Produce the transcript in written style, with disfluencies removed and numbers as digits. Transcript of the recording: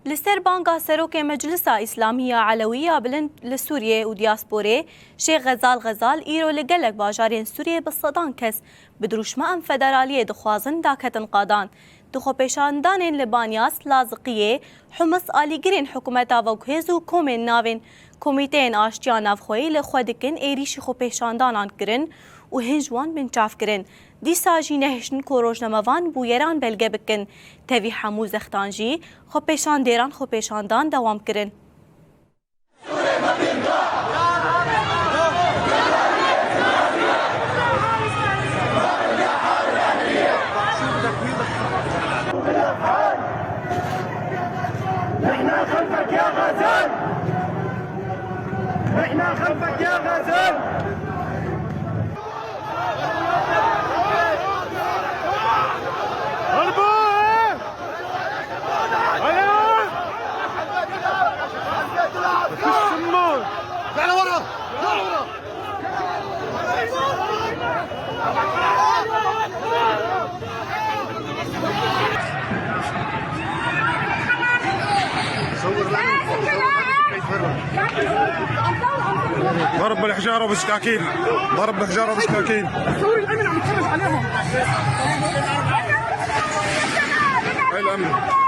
لسر بانگا سروک مجلس اسلامیه علویه بلند لسوریه و دیاسپوره شیخ غزال ایرو لگلک باجارین سوریه بصدان کس بدروشما ام فدرالیه دخوازن داکتن قادان دخو پیشاندان لبانیاس لازقیه حمص آلیگرین حکومتا وگهز و کومن ناوین کمیتین آشتیان نافخوی لخودکن ایریشی خو پیشاندانان کرن و هنجوان بنچاف کرن دیسا جی نهشن کوروش نموان بویران بلگه بکن تاوی حمو زختانجی خو پیشان دیران خو پیشاندان دوام کرن احنا خلفك يا غزال احنا خلفك يا غزال ضرب بالحجاره وبسكاكين ضرب بالحجاره وبسكاكين صور الامن عم يتفرج عليهم هاي الامن